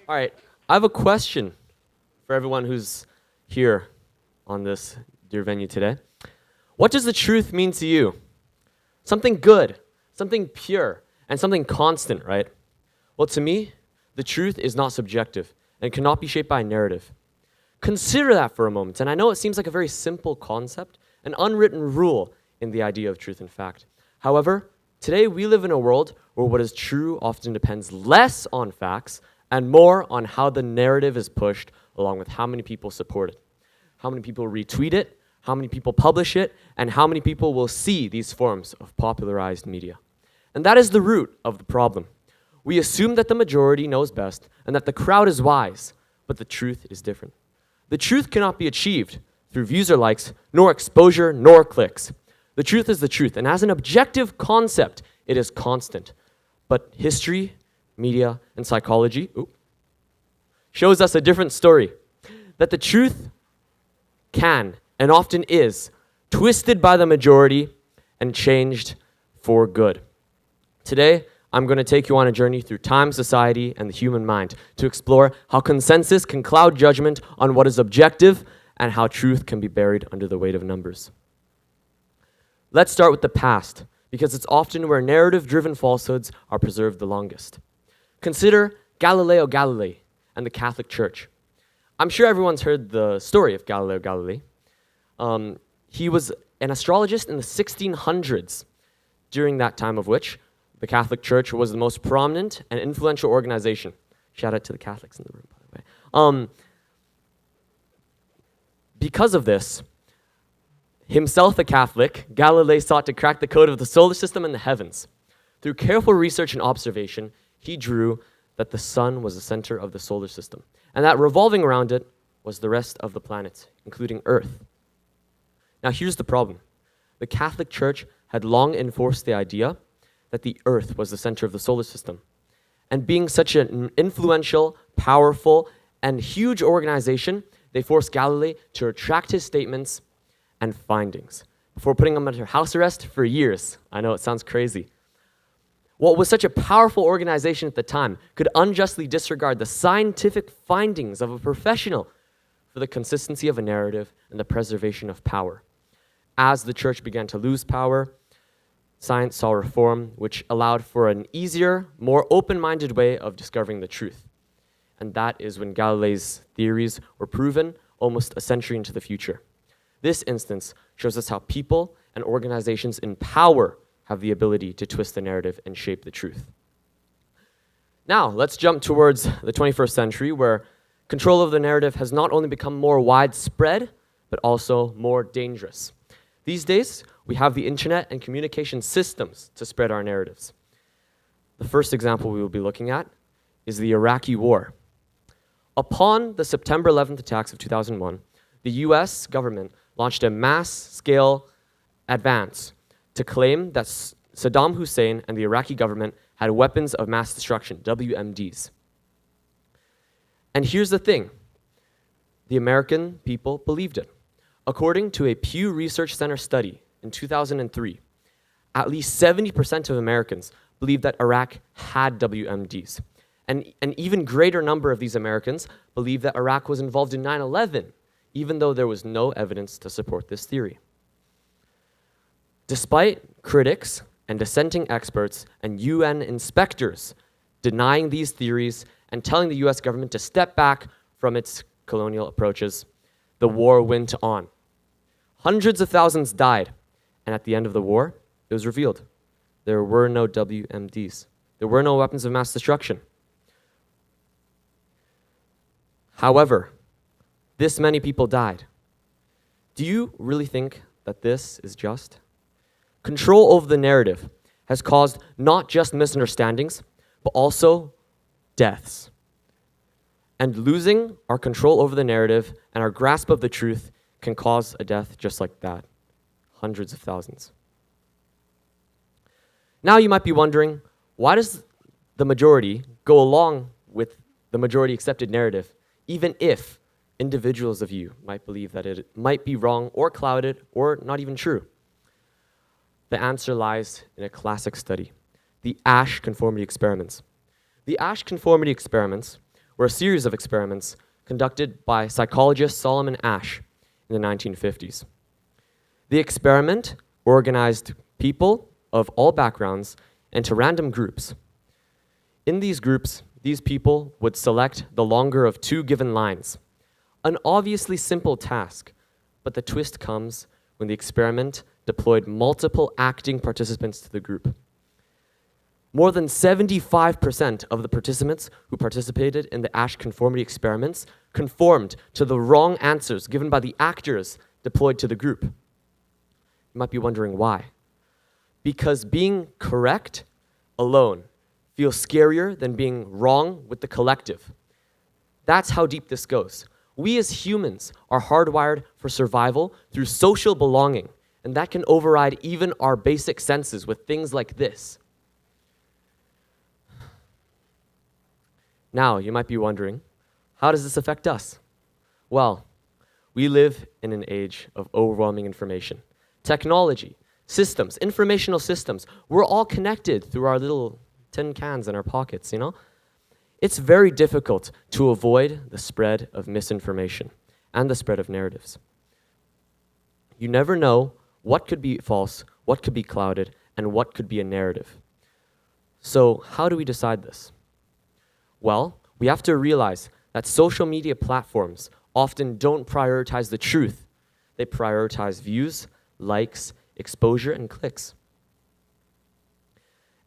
All right, I have a question for everyone who's here on this dear venue today. What does the truth mean to you? Something good, something pure, and something constant, right? Well, to me, the truth is not subjective and cannot be shaped by a narrative. Consider that for a moment, and I know it seems like a very simple concept, an unwritten rule in the idea of truth and fact. However, today we live in a world where what is true often depends less on facts and more on how the narrative is pushed, along with how many people support it, how many people retweet it, how many people publish it, and how many people will see these forms of popularized media. And that is the root of the problem. We assume that the majority knows best and that the crowd is wise, but the truth is different. The truth cannot be achieved through views or likes, nor exposure, nor clicks. The truth is the truth, and as an objective concept, it is constant. But history, media, and psychology shows us a different story. That the truth can, and often is, twisted by the majority and changed for good. Today, I'm going to take you on a journey through time, society, and the human mind to explore how consensus can cloud judgment on what is objective and how truth can be buried under the weight of numbers. Let's start with the past, because it's often where narrative-driven falsehoods are preserved the longest. Consider Galileo Galilei and the Catholic Church. I'm sure everyone's heard the story of Galileo Galilei. He was an astrologist in the 1600s, during that time of which the Catholic Church was the most prominent and influential organization. Shout out to the Catholics in the room, by the way. Because of this, himself a Catholic, Galilei sought to crack the code of the solar system and the heavens. Through careful research and observation, he drew that the sun was the center of the solar system, and that revolving around it was the rest of the planets, including Earth. Now here's the problem. The Catholic Church had long enforced the idea that the Earth was the center of the solar system. And being such an influential, powerful, and huge organization, they forced Galilei to retract his statements and findings before putting him under house arrest for years. I know it sounds crazy. What was such a powerful organization at the time could unjustly disregard the scientific findings of a professional for the consistency of a narrative and the preservation of power. As the church began to lose power, science saw reform, which allowed for an easier, more open-minded way of discovering the truth. And that is when Galilei's theories were proven almost a century into the future. This instance shows us how people and organizations in power have the ability to twist the narrative and shape the truth. Now, let's jump towards the 21st century, where control of the narrative has not only become more widespread, but also more dangerous. These days, we have the internet and communication systems to spread our narratives. The first example we will be looking at is the Iraqi War. Upon the September 11th attacks of 2001, the US government launched a mass-scale advance to claim that Saddam Hussein and the Iraqi government had weapons of mass destruction, WMDs. And here's the thing. The American people believed it. According to a Pew Research Center study in 2003, at least 70% of Americans believed that Iraq had WMDs. And an even greater number of these Americans believed that Iraq was involved in 9/11, even though there was no evidence to support this theory. Despite critics and dissenting experts and UN inspectors denying these theories and telling the US government to step back from its colonial approaches, the war went on. Hundreds of thousands died, and at the end of the war, it was revealed there were no WMDs. There were no weapons of mass destruction. However, this many people died. Do you really think that this is just? Control over the narrative has caused not just misunderstandings, but also deaths. And losing our control over the narrative and our grasp of the truth can cause a death just like that. Hundreds of thousands. Now you might be wondering, why does the majority go along with the majority accepted narrative, even if individuals of you might believe that it might be wrong or clouded or not even true? The answer lies in a classic study, the Asch conformity experiments. The Asch conformity experiments were a series of experiments conducted by psychologist Solomon Asch in the 1950s. The experiment organized people of all backgrounds into random groups. In these groups, these people would select the longer of two given lines. An obviously simple task, but the twist comes when the experiment deployed multiple acting participants to the group. More than 75% of the participants who participated in the Asch conformity experiments conformed to the wrong answers given by the actors deployed to the group. You might be wondering why. Because being correct alone feels scarier than being wrong with the collective. That's how deep this goes. We as humans are hardwired for survival through social belonging, and that can override even our basic senses with things like this. Now, you might be wondering, how does this affect us? Well, we live in an age of overwhelming information. Technology, systems, informational systems, we're all connected through our little tin cans in our pockets, you know? It's very difficult to avoid the spread of misinformation and the spread of narratives. You never know what could be false, what could be clouded, and what could be a narrative. So how do we decide this? Well, we have to realize that social media platforms often don't prioritize the truth. They prioritize views, likes, exposure, and clicks.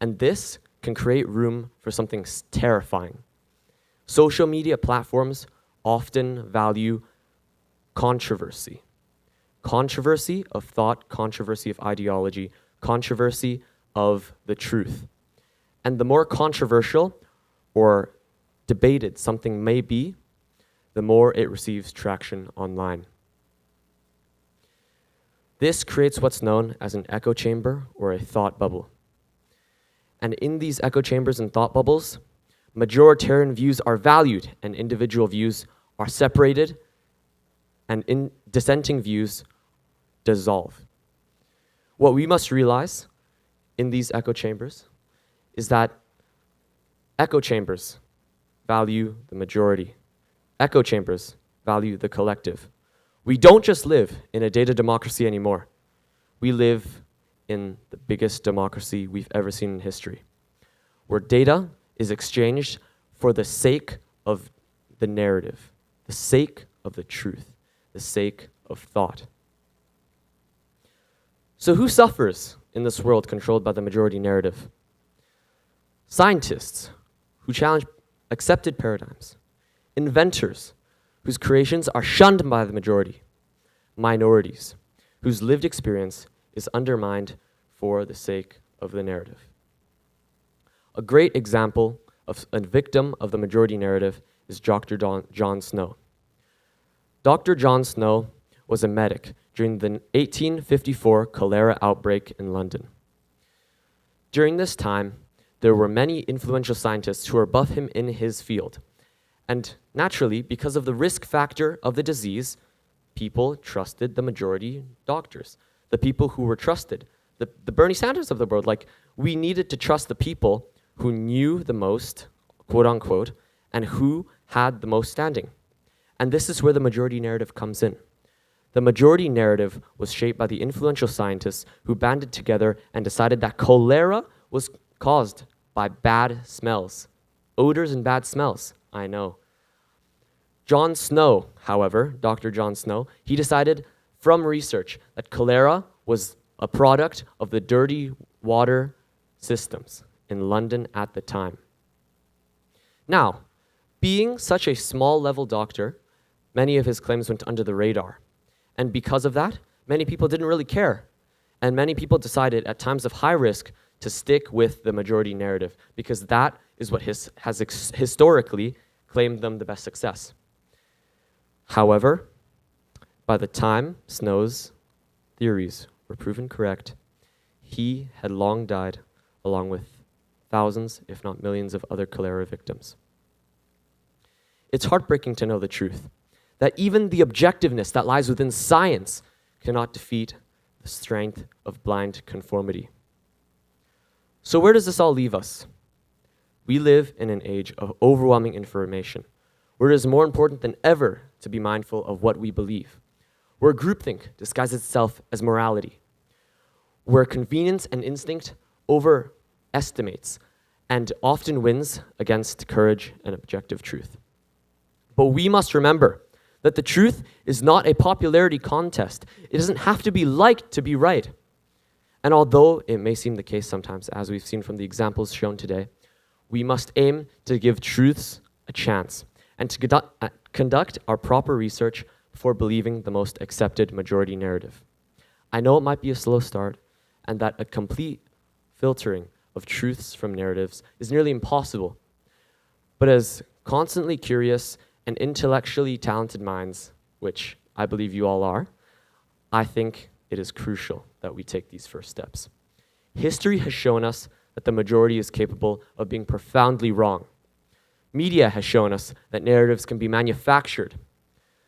And this can create room for something terrifying. Social media platforms often value controversy. Controversy of thought, controversy of ideology, controversy of the truth. And the more controversial or debated something may be, the more it receives traction online. This creates what's known as an echo chamber or a thought bubble. And in these echo chambers and thought bubbles, majoritarian views are valued and individual views are separated, and dissenting views dissolve. What we must realize in these echo chambers is that echo chambers value the majority. Echo chambers value the collective. We don't just live in a data democracy anymore. We live in the biggest democracy we've ever seen in history, where data is exchanged for the sake of the narrative, the sake of the truth, the sake of thought. So who suffers in this world controlled by the majority narrative? Scientists who challenge accepted paradigms, inventors whose creations are shunned by the majority, minorities whose lived experience is undermined for the sake of the narrative. A great example of a victim of the majority narrative is Dr. John Snow. Dr. John Snow was a medic during the 1854 cholera outbreak in London. During this time, there were many influential scientists who were above him in his field. And naturally, because of the risk factor of the disease, people trusted the majority doctors, the people who were trusted, the Bernie Sanders of the world. Like, we needed to trust the people who knew the most, quote unquote, and who had the most standing. And this is where the majority narrative comes in. The majority narrative was shaped by the influential scientists who banded together and decided that cholera was caused by bad smells. Odors and bad smells, I know. John Snow, however, Dr. John Snow, he decided from research that cholera was a product of the dirty water systems in London at the time. Now, being such a small-level doctor, many of his claims went under the radar. And because of that, many people didn't really care. And many people decided at times of high risk to stick with the majority narrative because that is what has historically claimed them the best success. However, by the time Snow's theories were proven correct, he had long died along with thousands, if not millions, of other cholera victims. It's heartbreaking to know the truth, that even the objectiveness that lies within science cannot defeat the strength of blind conformity. So where does this all leave us? We live in an age of overwhelming information, where it is more important than ever to be mindful of what we believe, where groupthink disguises itself as morality, where convenience and instinct overestimates and often wins against courage and objective truth. But we must remember that the truth is not a popularity contest. It doesn't have to be liked to be right. And although it may seem the case sometimes, as we've seen from the examples shown today, we must aim to give truths a chance and to conduct our proper research before believing the most accepted majority narrative. I know it might be a slow start and that a complete filtering of truths from narratives is nearly impossible, but as constantly curious and intellectually talented minds, which I believe you all are, I think it is crucial that we take these first steps. History has shown us that the majority is capable of being profoundly wrong. Media has shown us that narratives can be manufactured.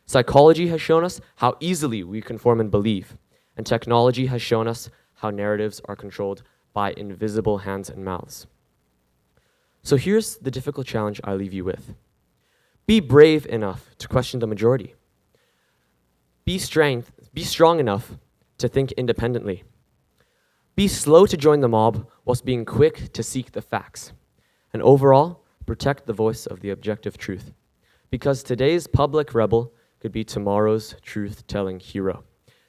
Psychology has shown us how easily we conform and believe. And technology has shown us how narratives are controlled by invisible hands and mouths. So here's the difficult challenge I leave you with. Be brave enough to question the majority. Be strong enough to think independently. Be slow to join the mob whilst being quick to seek the facts. And overall, protect the voice of the objective truth. Because today's public rebel could be tomorrow's truth-telling hero.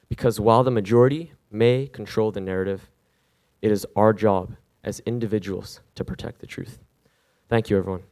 Because while the majority may control the narrative, it is our job as individuals to protect the truth. Thank you, everyone.